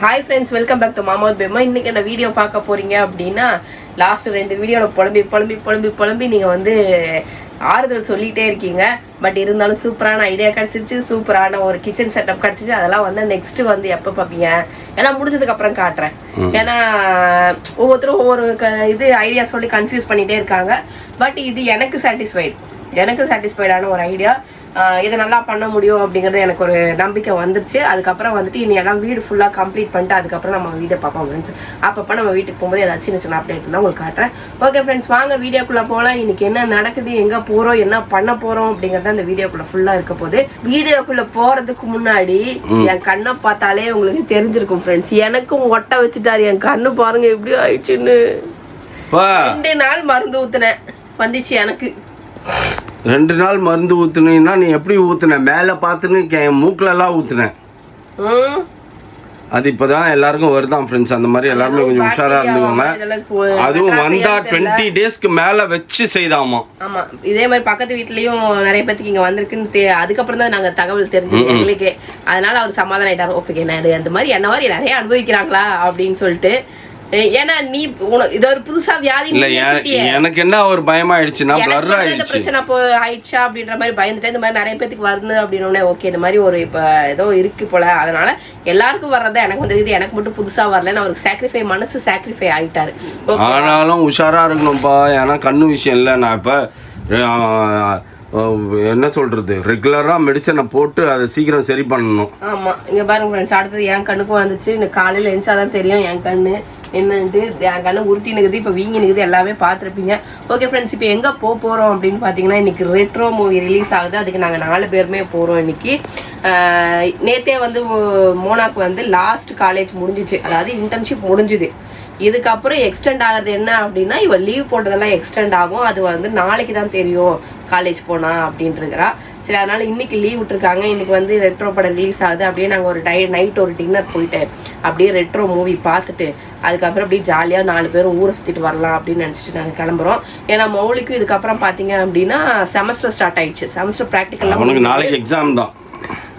Hi friends, welcome back to மாமாவுத் பேமா. இன்றைக்கி என்ன வீடியோ பார்க்க போகிறீங்க அப்படின்னா, லாஸ்ட் 2 வீடியோவில் புலம்பி நீங்கள் வந்து ஆறுதல் சொல்லிகிட்டே இருக்கீங்க. பட் இருந்தாலும் சூப்பரான ஐடியா கிடச்சிருச்சு, சூப்பரான ஒரு கிச்சன் செட்டப் கிடச்சிச்சு. அதெல்லாம் வந்து நெக்ஸ்ட்டு வந்து எப்போ பார்ப்பீங்க? ஏன்னா முடிஞ்சதுக்கப்புறம் காட்டுறேன். ஏன்னா ஒவ்வொருத்தரும் ஒவ்வொரு இது ஐடியா சொல்லி கன்ஃபியூஸ் பண்ணிகிட்டே இருக்காங்க. பட் இது எனக்கு சாட்டிஸ்ஃபைடான ஒரு ஐடியா. இதை நல்லா பண்ண முடியும் அப்படிங்கிறது எனக்கு ஒரு நம்பிக்கை வந்துருச்சு. அதுக்கப்புறம் வந்துட்டு இனி எல்லாம் வீடு ஃபுல்லாக கம்ப்ளீட் பண்ணிட்டு அதுக்கப்புறம் நம்ம வீடியோ பார்ப்போம் ஃப்ரெண்ட்ஸ். அப்பப்போ நம்ம வீட்டுக்கு போகும்போது ஏதாச்சும் சின்ன அப்டேட் இருந்தால் உங்களுக்கு காட்டுறேன். ஓகே ஃப்ரெண்ட்ஸ், வாங்க வீடியோக்குள்ளே போகலாம். இன்னைக்கு என்ன நடக்குது, எங்கே போகிறோம், என்ன பண்ண போகிறோம் அப்படிங்கிறது அந்த வீடியோக்குள்ளே ஃபுல்லாக இருக்க போகுது. வீடியோக்குள்ளே போகிறதுக்கு முன்னாடி என் கண்ணை பார்த்தாலே உங்களுக்கு தெரிஞ்சிருக்கும் ஃப்ரெண்ட்ஸ். எனக்கும் ஒட்ட வச்சுட்டாரு என் கண்ணு, பாருங்க எப்படி ஆயிடுச்சுன்னு. 2 நாள் மருந்து ஊற்றுனேன், வந்துச்சு எனக்கு. 2 நாள் மருந்து ஊத்துனீங்கன்னா நீ எப்படி ஊத்துன? மேலே பார்த்துன்னு என் மூக்கிலலாம் ஊத்துனேன். அது இப்போதான் எல்லாருக்கும் வருதான் ஃப்ரெண்ட்ஸ். அந்த மாதிரி எல்லாருமே கொஞ்சம் உஷாரா இருந்துக்கோங்க. அதுவும் வந்தா 20 டேஸ்க்கு மேல வச்சு செய்தாமா. ஆமா, இதே மாதிரி பக்கத்து வீட்லயும் நிறைய பேருக்கு இங்க வந்திருக்குன்னு அதுக்கப்புறம் தான் நாங்க தகவல் தெரிஞ்சு எங்களுக்கே. அதனால அவர் சமாதானம் ஆயிட்டாரு. ஓகே, அந்த மாதிரி என்ன மாதிரி நிறைய அனுபவிக்கிறாங்களா அப்படின்னு சொல்லிட்டு. ஏன்னா நீ இது ஒரு புதுசா வியாதி எனக்கு என்ன ஒரு பயமாயிடுச்சுன்னா பிளர் ஆயிடுச்சு, பிரச்சனை ஆயிடுச்சா அப்படின்ற மாதிரி பயந்துட்டேன். இந்த மாதிரி நிறைய பேருக்கு வருது அப்படின்னு ஓகே இந்த மாதிரி ஒரு இப்ப ஏதோ இருக்கு போல. அதனால எல்லாருக்கும் வர்றதா எனக்கு வந்துருக்குது, எனக்கு மட்டும் புதுசா வரலன்னு அவருக்கு மனசு சாக்ரிஃபை ஆயிட்டாரு. ஆனாலும் உஷாரா இருக்கணும்ப்பா. ஏன்னா கண்ணு விஷயம் இல்லை. நான் இப்ப என்ன சொல்றது, ரெகுலரா மெடிசனை போட்டு அதை சீக்கிரம் சரி பண்ணணும். ஆமா, இங்க பாருங்க ஃப்ரெண்ட்ஸ், அடுத்தது என் கண்ணுக்கும் வந்துச்சு. இன்னும் காலையில எழுந்தாதான் தெரியும் என் கண்ணு என்னன்ட்டு. என் கண்ணு உறுத்தி நிற்குது, இப்போ வீங்கி நிற்குது, எல்லாமே பார்த்துருப்பீங்க. ஓகே ஃப்ரெண்ட்ஸ், இப்போ எங்கே போகிறோம் அப்படின்னு பார்த்தீங்கன்னா, இன்றைக்கி ரெட்ரோ மூவி ரிலீஸ் ஆகுது. அதுக்கு நாங்கள் 4 பேருமே போகிறோம் இன்றைக்கி. நேற்றே வந்து மோனாக்கு வந்து லாஸ்ட் காலேஜ் முடிஞ்சிச்சு, அதாவது இன்டர்ன்ஷிப் முடிஞ்சுது. இதுக்கப்புறம் எக்ஸ்டெண்ட் ஆகிறது என்ன அப்படின்னா, இவள் லீவ் போட்டதெல்லாம் எக்ஸ்டெண்ட் ஆகும். அது வந்து நாளைக்கு தான் தெரியும் காலேஜ் போனால் அப்படின்ட்டுருக்கிறா. சரி, அதனால இன்னைக்கு லீவ் விட்டுருக்காங்க. இன்னைக்கு வந்து ரெட்ரோ படம் ரிலீஸ் ஆகுது. அப்படியே நாங்கள் ஒரு நைட் ஒரு டின்னர் போயிட்டு அப்படியே ரெட்ரோ மூவி பார்த்துட்டு அதுக்கப்புறம் அப்படியே ஜாலியாக 4 பேரும் ஊரை சுற்றிட்டு வரலாம் அப்படின்னு நினச்சிட்டு நாங்கள் கிளம்புறோம். ஏன்னா மௌலிக்கும் இதுக்கப்புறம் பார்த்தீங்க அப்படின்னா செமஸ்டர் ஸ்டார்ட் ஆயிடுச்சு. செமஸ்டர் ப்ராக்டிக்கல் நாளைக்கு எக்ஸாம் தான்.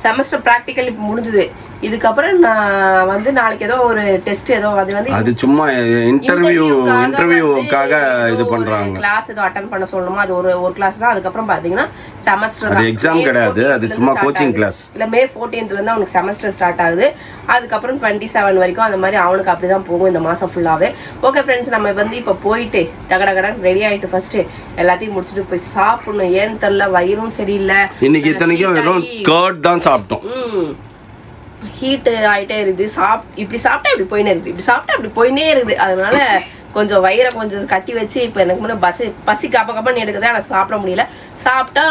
செமஸ்டர் ப்ராக்டிக்கல் இப்போ முடிஞ்சுது. இதுக்கப்புறம் நான் வந்து நாளைக்கு ஏதோ ஒரு டெஸ்ட் ஏதோ அது சும்மா இன்டர்வியூக்காக இது பண்றாங்க. கிளாஸ் ஏதோ அட்டெண்ட் பண்ண சொல்லணுமா, அது ஒரு கிளாஸ் தான். அதுக்கப்புறம் பாத்தீங்கன்னா செமஸ்டர் அது எக்ஸாம் கிடையாது, அது சும்மா கோச்சிங் கிளாஸ். இல்ல May 14th இருந்து அவனுக்கு செமஸ்டர் ஸ்டார்ட் ஆகுது. அதுக்கப்புறம் 27 வரைக்கும் அந்த மாதிரி அவனுக்கு அப்படிதான் போகும் இந்த மாசம் ஃபுல்லாவே. ஓகே ஃப்ரெண்ட்ஸ், நம்ம வந்து இப்போ போயிட்டு டகடகடன் ரெடி ஆயிட்டு ஃபர்ஸ்ட் எல்லாத்தையும் முடிச்சுட்டு போய் சாப்பிடணும். ஏன்னு தெரியல, வயிறும் சரியில்லை. இன்னைக்கு இத்தனைக்கும் வெறும் கர்ட் தான் சாப்பிட்டோம். ஹீட்டு ஆகிட்டே இருக்குது. இப்படி சாப்பிட்டா இப்படி போயினே இருக்குது. அதனால கொஞ்சம் வயிறை கொஞ்சம் கட்டி வச்சு இப்போ எனக்கு முன்னே பசி கப்பன்னு எடுக்குது. ஆனால் சாப்பிட முடியல. சாப்பிட்டா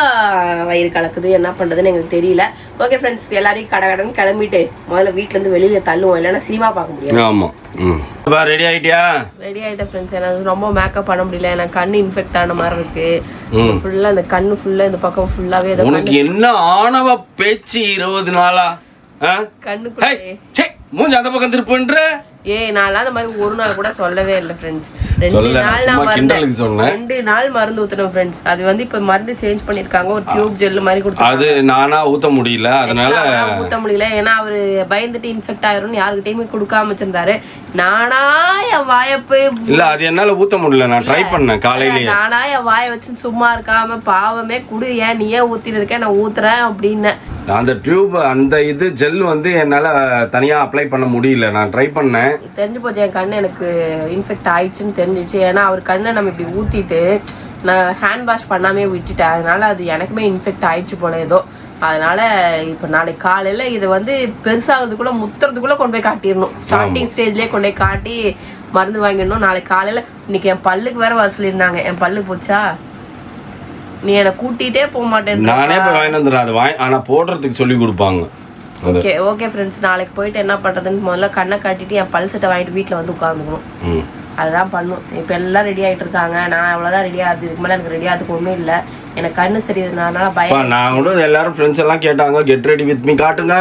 வயிறு கலக்குது, என்ன பண்ணுறதுன்னு எங்களுக்கு தெரியல. ஓகே ஃப்ரெண்ட்ஸ், எல்லாரையும் கடகடன்னு கிளம்பிட்டு முதல்ல வீட்டிலேருந்து வெளியில் தள்ளுவோம், இல்லைன்னா சினிமா பார்க்க முடியாது. ஆமாம், ரெடி ஆகிட்டேன் ஃப்ரெண்ட்ஸ். எனக்கு ரொம்ப மேக்கப் பண்ண முடியல. எனக்கு கண்ணு இன்ஃபெக்ட் ஆன மாதிரி இருக்கு. ஃபுல்லாக இந்த கண்ணு ஃபுல்லாக இந்த பக்கம் ஃபுல்லாகவே. உனக்கு என்ன ஆணவ பேச்சு 20 நாளா? கண்ணுக்குள்ளே மூஞ்சி அந்த பக்கம் திருப்புன்ற. நான் அந்த மாதிரி ஒரு நாள் கூட சொல்லவே இல்லை ஃப்ரெண்ட்ஸ். 2 நாள் மருந்து ஊத்தணும் ஃப்ரெண்ட்ஸ். அது வந்து இப்ப மருந்து சேஞ்ச் பண்ணிருக்காங்க, ஒரு டியூப் ஜெல் மாதிரி கொடுத்து. அது நானா ஊத்த முடியல, அதனால ஊத்த முடியல. ஏன்னா அவரு பயந்துட்டு இன்ஃபெக்ட் ஆயிரும்னு யாருக்கிட்டையுமே கொடுக்காம வச்சிருந்தாரு. நானா என் வாயப்பு இல்ல, அது என்னால ஊத்த முடியல. நான் ட்ரை பண்ணேன் காலையிலேயே. நானா என் வாய வச்சு சும்மா இருக்காம பாவமே குடு, ஏன் நீயே ஊத்திட்டு இருக்க, நான் ஊத்துறேன் அப்படின்னு. அந்த டியூப் அந்த இது ஜெல் வந்து என்னால தனியா அப்ளை பண்ண முடியல. நான் ட்ரை பண்ணேன், தெரிஞ்சு போச்சு என் கண்ணு எனக்கு இன்ஃபெக்ட் ஆயிடுச்சுன்னு தெரிஞ்சிச்சு. ஏன்னா அவர் கண்ணை நம்ம இப்படி ஊத்திட்டு நான் ஹேண்ட் வாஷ் பண்ணாமே விட்டுட்டேன். அதனால அது எனக்குமே இன்ஃபெக்ட் ஆயிடுச்சு போல ஏதோ. அதனால இப்போ நாளைக்கு காலையில இது வந்து பெருசாகிறதுக்குள்ள முத்துறதுக்குள்ள கொண்டு போய் காட்டிடணும். ஸ்டார்டிங் ஸ்டேஜ்லேயே கொண்டு போய் காட்டி மருந்து வாங்கிடணும். நாளைக்கு காலையில இன்னைக்கு என் பல்லுக்கு வேற வர சொல்லியிருந்தாங்க. என் பல்லு போச்சா, நீ என்னை கூட்டிகிட்டே போக மாட்டேன், நானே போய் வாங்கி வந்துடுறேன். அது ஆனா போடுறதுக்கு சொல்லி கொடுப்பாங்க. ஓகே ஃப்ரெண்ட்ஸ், நாளைக்கு போயிட்டு என்ன பண்ணுறதுன்னு முதல்ல கண்ணை காட்டிட்டு என் பல் செட்டை வாங்கிட்டு வீட்டில் வந்து உட்காந்துக்கணும். அதுதான் பண்ணும். இப்போ எல்லாம் ரெடி ஆகிட்டு இருக்காங்க. நான் அவ்வளோதான் ரெடி ஆகுது. இதுக்கு மேலே எனக்கு ரெடி ஆகுதுக்கு ஒன்றும் இல்லை. எனக்கு கண்ணு சரியாதனால பயம். நான் கூட எல்லாரும் ஃப்ரெண்ட்ஸ் எல்லாம் கேட்டாங்க, கெட் ரெடி வித் மீ காட்டுங்க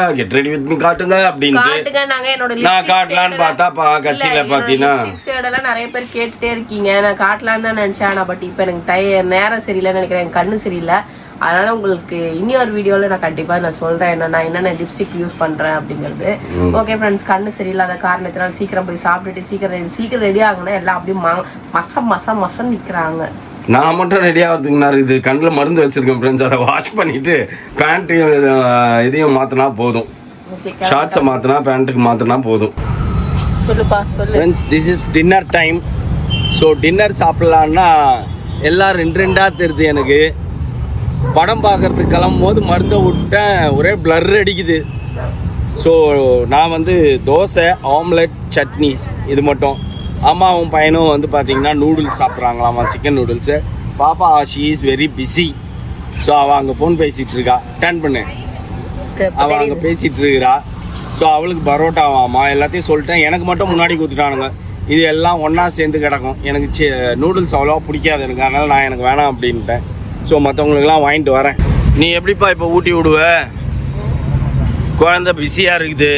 அப்படின்ட்டு. நான் காட்டலான்னு பார்த்தா கட்சியில பார்த்தீங்கன்னா நிறைய பேர் கேட்டுட்டே இருக்கீங்க. நான் காட்டலான்னு தான் நினச்சேன். ஆனால் பட் இப்போ எனக்கு நேரம் சரியில்லைன்னு நினைக்கிறேன். எனக்கு கண்ணு சரியில்லை. அதனால உங்களுக்கு இனி ஒரு வீடியோவில் நான் கண்டிப்பாக நான் சொல்கிறேன் நான் என்னென்ன லிப்ஸ்டிக் யூஸ் பண்ணுறேன் அப்படிங்கிறது. ஓகே ஃப்ரெண்ட்ஸ், கண்ணு சரியில்லாத காரணத்தினால சீக்கிரம் போய் சாப்பிட்டுட்டு சீக்கிரம் ரெடி ஆகணும். எல்லாம் அப்படியே மசம் நிற்கிறாங்க. நான் மட்டும் ரெடி ஆகிறதுக்குன்னா இது கண்ணில் மருந்து வச்சிருக்கேன் ஃப்ரெண்ட்ஸ். அதை வாஷ் பண்ணிட்டு பேண்ட்டையும் இதையும் மாற்றினா போதும். ஷார்ட்ஸை மாற்றினா பேண்ட்டுக்கு மாற்றினா போதும். சொல்லுப்பா சொல்லு friends. This is dinner time. So dinner சாப்பிட்லான்னா எல்லாம் ரெண்டாக தெரியுது. எனக்கு படம் பார்க்குறதுக்கு கிளம்பும் போது மருந்தை விட்டேன், ஒரே பிளர் அடிக்குது. ஸோ நான் வந்து தோசை, ஆம்லெட், சட்னிஸ் இது மட்டும். அம்மாவும் பையனும் வந்து பார்த்தீங்கன்னா நூடுல்ஸ் சாப்பிட்றாங்களாமா, சிக்கன் நூடுல்ஸு. பாப்பா she is very busy. So அவள் அங்கே ஃபோன் பேசிகிட்டு இருக்கா. டர்ன் பண்ணு. அவள் அங்கே பேசிகிட்டு இருக்கிறா. ஸோ அவளுக்கு பரோட்டாவாமா எல்லாத்தையும் சொல்லிட்டேன். எனக்கு மட்டும் முன்னாடி கொடுத்துட்டானுங்க. இது எல்லாம் ஒன்றா சேர்ந்து கிடக்கும். எனக்கு நூடுல்ஸ் அவ்வளோவா பிடிக்காது எனக்கு, அதனால் நான் எனக்கு வேணாம் அப்படின்ட்டேன். ஸோ மற்றவங்களுக்கெல்லாம் வாங்கிட்டு வரேன். நீ எப்படிப்பா இப்போ ஊட்டி விடுவ? குழந்த பிஸியாக இருக்குது,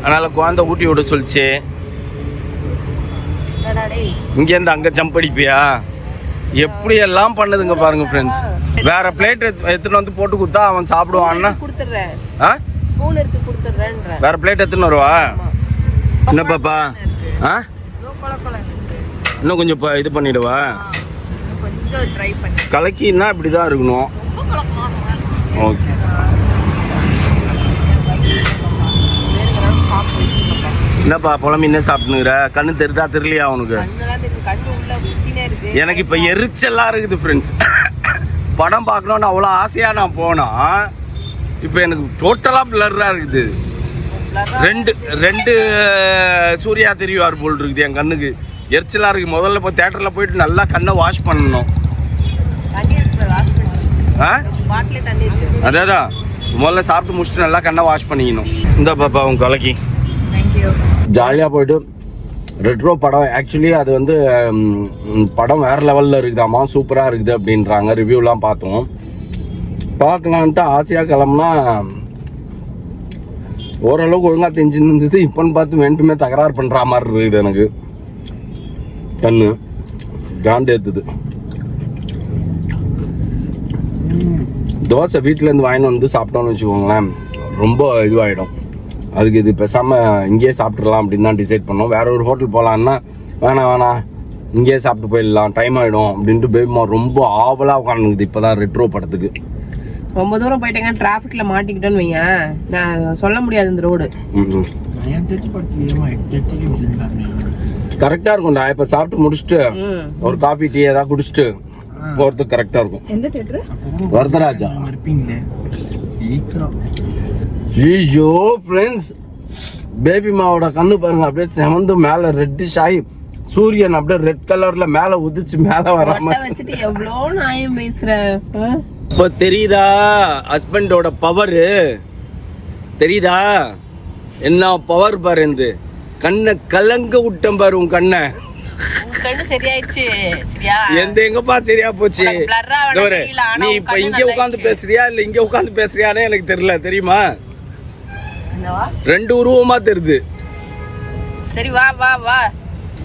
அதனால் குழந்தை ஊட்டி விட சொல்லிச்சு. இங்கேருந்து அங்கே ஜம்ப் அடிப்பியா? எப்படியெல்லாம் பண்ணுதுங்க பாருங்க ஃப்ரெண்ட்ஸ். வேற பிளேட் எடுத்துன்னு வந்து போட்டு கொடுத்தா அவன் சாப்பிடுவான்னா வேற பிளேட் எடுத்துன்னு வருவா. என்ன பாப்பா? இன்னும் கொஞ்சம் இது பண்ணிடுவா. கலக்கின்னா இப்படி தான் இருக்கணும். ஓகே. என்னப்பா புலம்பி என்ன சாப்பிட்டுனுக்குற? கண்ணு தெரிதா தெரியலையா உனக்கு? எனக்கு இப்போ எரிச்சலாக இருக்குது ஃப்ரெண்ட்ஸ். படம் பார்க்கணுன்னு அவ்வளோ ஆசையாக நான் போனால் இப்போ எனக்கு டோட்டலாக பிளர்ராக இருக்குது. ரெண்டு சூர்யா தெரிவார் போல் இருக்குது என் கண்ணுக்கு. எரிச்சலாக இருக்குது. முதல்ல இப்போ தேட்டரில் போயிட்டு நல்லா கண்ணை வாஷ் பண்ணணும். அதேதான் முதல்ல சாப்பிட்டு முடிச்சுட்டு நல்லா கண்ணை வாஷ் பண்ணிக்கணும். இந்த பாப்பா உன் கலக்கி ஜாலியாக போயிட்டு ரெட்ரோ படம். ஆக்சுவலி அது வந்து படம் வேறு லெவலில் இருக்குதாம்மா, சூப்பராக இருக்குது அப்படின்றாங்க. ரிவ்யூலாம் பார்த்தோம். பார்க்கலான்ட்டு ஆசையாக கிளம்புனா ஓரளவுக்கு ஒழுங்காக தெரிஞ்சுன்னு இருந்தது. இப்போன்னு பார்த்து வேண்டுமே தகராறு பண்ணுற மாதிரி இருக்குது. எனக்கு கண்ணு காண்டு ஏற்றுது. தோசை வீட்டிலேருந்து வாங்கிட்டு வந்து சாப்பிட்டோன்னு வச்சுக்கோங்களேன், ரொம்ப இதுவாகிடும். அதுக்கு இது பேசாமல் இங்கேயே சாப்பிட்றலாம் அப்படின்னு தான் டிசைட் பண்ணோம். வேற ஒரு ஹோட்டல் போகலான்னா வேணாம் இங்கேயே சாப்பிட்டு போயிடலாம், டைம் ஆகிடும் அப்படின்ட்டு பேபிமா ரொம்ப ஆவலாக உட்காந்துக்குது இப்போ தான் ரெட்ரோ படத்துக்கு. ரொம்ப தூரம் போயிட்டேங்க, டிராஃபிக்ல மாட்டிக்கிட்டேன்னு வைங்க, நான் சொல்ல முடியாது இந்த ரோடு. கரெக்டாக இருக்கும்டா. இப்போ சாப்பிட்டு முடிச்சுட்டு ஒரு காஃபி டீ ஏதாவது குடிச்சிட்டு போகிறதுக்கு கரெக்டாக இருக்கும். எந்த தியேட்டர்? வரதராஜா. ஐயோ ஃப்ரெண்ட்ஸ், பேபி மாவோட கண்ணு பாருங்க, அப்படியே செமந்து மேலே ரெட்டிஷ் ஆகி சூரியன் அப்படியே ரெட் கலர்ல மேலே உதிச்சு மேலே வராம வச்சுட்டு எவ்வளோ நியாயம் பேசுற. இப்போ தெரியுதா ஹஸ்பண்டோட பவரு? தெரியுதா என்ன பவர் பாரு? இந்த கண்ணை கலங்க விட்டம் பாரு. உன் கண்ணை சரியாயிடுச்சு. சரியா? எங்கப்பா சரியா போச்சு? நீ இப்ப இங்க உட்காந்து பேசுறியா இல்ல இங்க உட்காந்து பேசுறியானே எனக்கு தெரியல. தெரியுமா? ரெண்டு உருவமா தெரியுது. சரி வா வா வா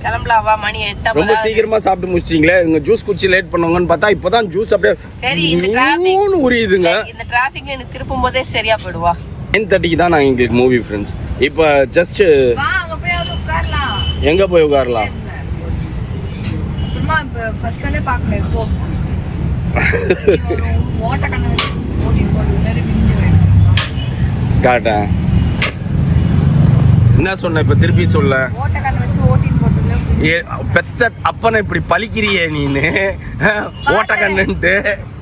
கிளம்பலாம். வா, மணி 8. ரொம்ப சீக்கிரமா சாப்பிட்டு முடிச்சிட்டீங்களே. இங்க ஜூஸ் குடிச்சு லேட் பண்ணுவாங்கன்னு பார்த்தா இப்பதான் ஜூஸ் அப்படியே சரி இந்த டிராஃபிக் உரியுதுங்க. இந்த டிராஃபிக்ல எனக்கு திருப்பும் போதே சரியா போயிடுவா. 9:30 தான் நான் எங்களுக்கு மூவி ஃப்ரெண்ட்ஸ். இப்போ ஜஸ்ட் அங்க போய் உட்காரலாம். எங்க போய் உட்காரலாம்? சும்மா ஃபர்ஸ்ட்ல பார்க்கல. இப்போ ஓட்ட கண்ணு ஓட்டி போடு நேரே பிஞ்சு காட்டா. என்ன சொன்ன இப்ப திருப்பி சொல்ல? ஓட்ட கண்ணு வச்சு ஓட்டி போட்டுல பெத்த அப்பனை இப்படி பலிக்கிறியே நீனு. ஓட்ட கண்ணுன்ட்டு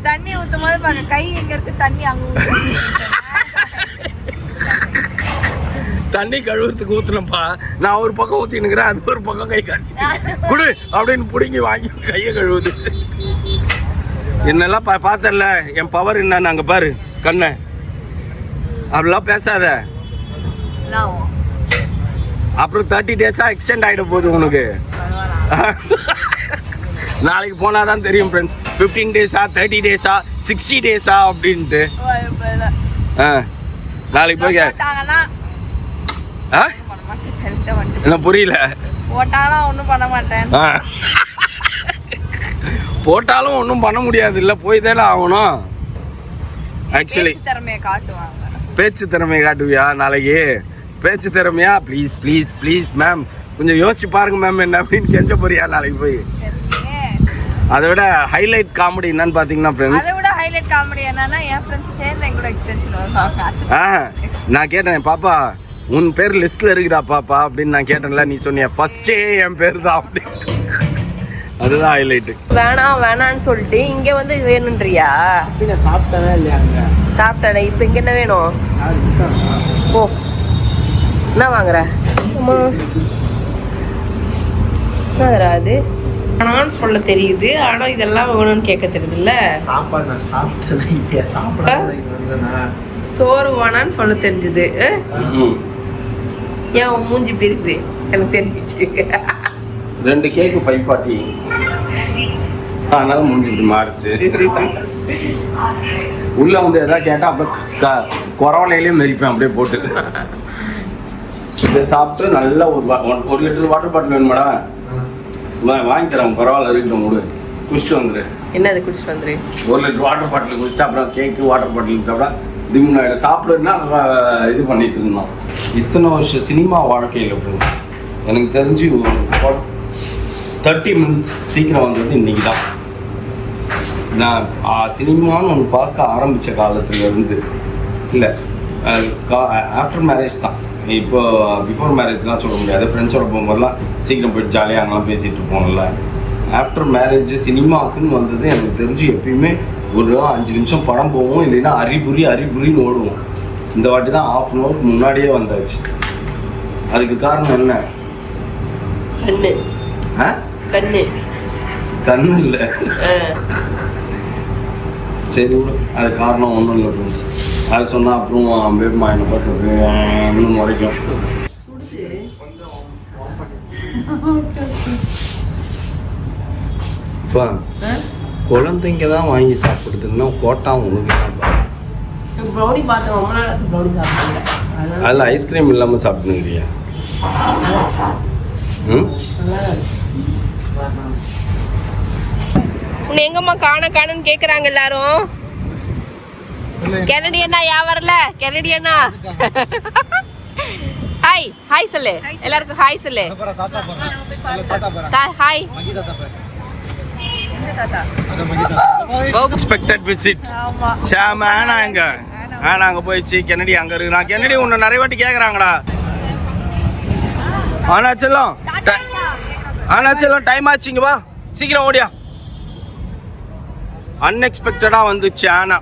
தண்ணி ஊத்தும் போது பாருங்க, கை எங்க இருக்கு, தண்ணி அங்க தண்ணி கழுவுறதுக்கு ஊத்துனப்பா. நான் ஒரு பக்கம் ஊத்தினுக்கிறேன், அது ஒரு பக்கம் கை காட்டி குடு அப்படின்னு பிடிங்கி வாங்கி கையை கழுவுது. என்னெல்லாம் பார்த்தல என் பவர் என்னன்னு அங்க பாரு கண்ணை. அப்படிலாம் பேசாத. அப்புறம் 30 டேஸா எக்ஸ்டெண்ட் ஆகிட போகுது உனக்கு. நாளைக்கு போனாதான் தெரியும் ஃப்ரெண்ட்ஸ். 15 டேஸா 30 டேஸா 60 டேஸா அப்படின்ட்டு. நாளைக்கு போய் என்ன புரியல? போட்டாலும் ஒன்றும் பண்ண மாட்டேன். போட்டாலும் ஒன்றும் பண்ண முடியாது, இல்லை போய் தானே ஆகணும். ஆக்சுவலி திறமையை காட்டுவாங்க. பேச்சு திறமையை காட்டுவியா நாளைக்கு? பேச்சு திறமையா? ப்ளீஸ் ப்ளீஸ் ப்ளீஸ் மேம் கொஞ்சம் யோசிச்சு பாருங்க மேம் என்ன அப்படின்னு கெஞ்ச போறியா நாளைக்கு போய்? அதை விட ஹைலைட் காமெடி என்னன்னு பார்த்தீங்கன்னா ஃப்ரெண்ட்ஸ், அதை விட ஹைலைட் காமெடி என்னன்னா என் ஃப்ரெண்ட்ஸ் சேர்ந்து எங்களோட எக்ஸ்டென்ஷன் வருவாங்க. நான் கேட்டேன் பாப்பா உன் பேர் லிஸ்ட்ல இருக்குதா பாப்பா அப்படின்னு நான் கேட்டேன்ல, நீ சொன்னிய ஃபர்ஸ்டே என் பேர் தான் அப்படின்னு. அதுதான் ஹைலைட்டு. வேணான்னு சொல்லிட்டு இங்க வந்து வேணுன்றியா? சாப்பிட்டவே இல்லையாங்க? சாப்பிட்டேன். இப்போ இங்க என்ன வேணும்? ஓ என்ன வாங்குற? அது வேணான்னு சொல்ல தெரியுது, ஆனா இதெல்லாம் வேணும்னு கேட்க தெரியுது இல்ல. சாப்பாடு நான் சாப்பிட்டேன், சாப்பிட சோறு வேணான்னு சொல்ல தெரிஞ்சுது. ஏன் உன் மூஞ்சி இப்படி இருக்குது எனக்கு தெரிஞ்சிச்சு. 2 கேக்கு 540, அதனால மூஞ்சி இப்படி மாறிச்சு. உள்ள வந்து எதாவது கேட்டா அப்படியே கொரவலையிலேயே மெரிப்பேன் அப்படியே போட்டு. இதை சாப்பிட்டு நல்லா ஒரு லிட்டர் வாட்டர் பாட்டில் வேணுமாடா? வாங்கி தரேன், பரவாயில்ல இருக்கட்டும், மூடு குடிச்சிட்டு வந்துரு. என்னது குடிச்சிட்டு வந்துரு? 1 லிட்டர் வாட்டர் பாட்டில் குடிச்சிட்டு அப்புறம் கேக்கு வாட்டர் பாட்டில் சாப்பிட்டா திமுன்னாயிட சாப்பிடுன்னா இது பண்ணிட்டு இருந்தோம். இத்தனை வருஷம் சினிமா வாழ்க்கையில் எனக்கு தெரிஞ்சு 30 மினிட்ஸ் சீக்கிரம் வந்தது இன்னைக்கு தான். நான் சினிமான்னு ஒன்று பார்க்க ஆரம்பித்த காலத்துலேருந்து இல்லை, ஆஃப்டர் மேரேஜ் தான். இப்போ பிஃபோர் மேரேஜ்லாம் சொல்ல முடியாது, ஃப்ரெண்ட்ஸோட போகும்போதெல்லாம் சீக்கிரம் போய்ட்டு ஜாலியாக அங்கெல்லாம் பேசிகிட்டு இருப்போம்ல. ஆஃப்டர் மேரேஜ் சினிமாவுக்குன்னு வந்தது எனக்கு தெரிஞ்சு எப்பயுமே ஒரு 5 நிமிஷம் படம் போவோம், இல்லைன்னா அரிபுரின்னு ஓடுவோம். இந்த வாட்டி தான் 1/2 hour முன்னாடியே வந்தாச்சு. அதுக்கு காரணம் என்ன? கண்ணு இல்லை, சரி விடு, அது காரணம் ஒன்றும் இல்லை ஃப்ரெண்ட்ஸ். அது சொன்னால் அப்புறம் பேருமா என்னை பார்த்து இன்னும் வரைக்கும் இப்போ குழந்தைங்க தான் வாங்கி சாப்பிடுதுன்னா கோட்டா உனக்கு தான். ப்ரௌனி பார்த்தேன், ரொம்ப நாள் ப்ரௌனி சாப்பிட்டேன். அதில் ஐஸ்கிரீம் இல்லாமல் சாப்பிடுங்கிறியா? உன்னை எங்கம்மா காணுன்னு கேக்குறாங்க எல்லாரும். கெனடி அண்ணா யா வரல? கெனடி அண்ணா ஹாய் சொல்லு, எல்லாருக்கும் ஹாய் சொல்லு. ஹாய். Expected visit. சாம ஆனா எங்க ஆனா அங்க போயிடுச்சு. கெனடி அங்க இருக்கு. நான் கெனடி உன்னை நிறைய வாட்டி கேக்குறாங்கடா. ஆனா செல்லம் டைம் ஆச்சுங்க, வா சீக்கிரம் ஓடியா. அன்எக்ஸ்பெக்டடா வந்துச்சு ஆனா.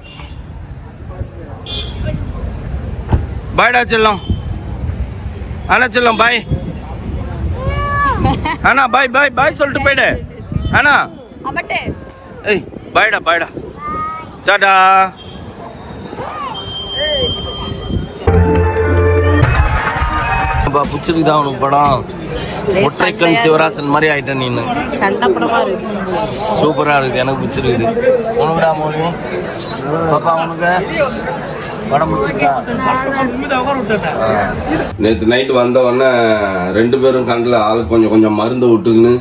பாய்டா செல்லம். ஆனா செல்லம் பாய். ஆனா பாய் பாய் பாய் சொல்லிட்டு போயிடு. ஆனா ஏய் பாய்டா டாடா. பிடிச்சிருக்குதா உனக்கு படம்? ஒற்றைக்கண் சிவராசன் மாதிரி ஆயிட்டேன் நீனு. சூப்பரா இருக்குது, எனக்கு பிடிச்சிருக்குது. உனக்குடா மோனி பாப்பா உனக்கு படம் பிடிச்சிருக்கா? நேற்று நைட்டு வந்த உடனே 2 பேரும் கண்ணில் ஆள் கொஞ்சம் மருந்து விட்டுக்குன்னு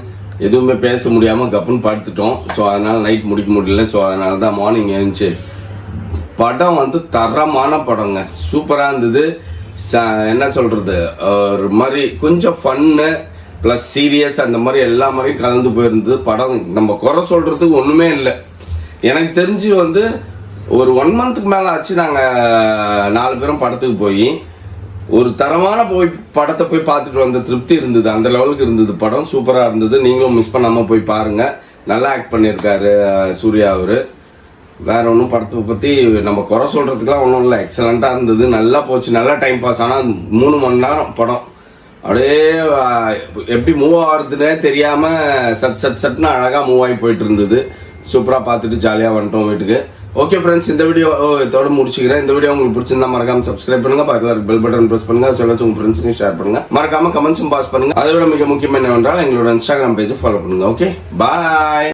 எதுவுமே பேச முடியாமல் கப்புன்னு படுத்துட்டோம். ஸோ அதனால் நைட் முடிக்க முடியல. ஸோ அதனால தான் மார்னிங் எழுந்துச்சு. படம் வந்து தரமான படங்க, சூப்பராக இருந்தது. என்ன சொல்கிறது, ஒரு மாதிரி கொஞ்சம் ஃபன்னு ப்ளஸ் சீரியஸ் அந்த மாதிரி எல்லா மாதிரியும் கலந்து போயிருந்தது படம். நம்ம குறை சொல்கிறதுக்கு ஒன்றுமே இல்லை. எனக்கு தெரிஞ்சு வந்து ஒரு 1 மந்த்துக்கு மேலே ஆச்சு நாங்கள் 4 பேரும் படத்துக்கு போய் ஒரு தரமான படத்தை போய் பார்த்துட்டு வந்த திருப்தி இருந்தது. அந்த லெவலுக்கு இருந்தது படம், சூப்பராக இருந்தது. நீங்களும் மிஸ் பண்ணாமல் போய் பாருங்கள். நல்லா ஆக்ட் பண்ணியிருக்காரு சூர்யா அவர். வேற ஒன்றும் படத்தை பற்றி நம்ம குறை சொல்கிறதுக்குலாம் ஒன்றும் இல்லை, எக்ஸலண்ட்டாக இருந்தது, நல்லா போச்சு, நல்லா டைம் பாஸ். ஆனால் 3 மணி நேரம் படம் அப்படியே எப்படி மூவ் ஆகுறதுனே தெரியாமல் சட்னு அழகாக மூவ் ஆகி போயிட்டு இருந்தது. சூப்பராக பார்த்துட்டு ஜாலியாக வந்துட்டோம் வீட்டுக்கு. ஓகே ஃப்ரெண்ட்ஸ், இந்த வீடியோ இதோட முடிச்சுக்கிறேன். இந்த வீடியோ உங்களுக்கு பிடிச்சிருந்தா மறக்காம சப்ஸ்கிரைப் பண்ணுங்க, பக்கத்தில் பெல் பட்டன் ப்ரெஸ் பண்ணுங்க, சொல்ல உங்கள் ஃப்ரெண்ட்ஸுக்கும் ஷேர் பண்ணுங்க, மறக்காம கமெண்ட்ஸும் பாஸ் பண்ணுங்க. அதை விட மிக முக்கியம் என்னவென்றால் எங்களோட இன்ஸ்டாகிராம் பேஜை ஃபாலோ பண்ணுங்க. Okay bye.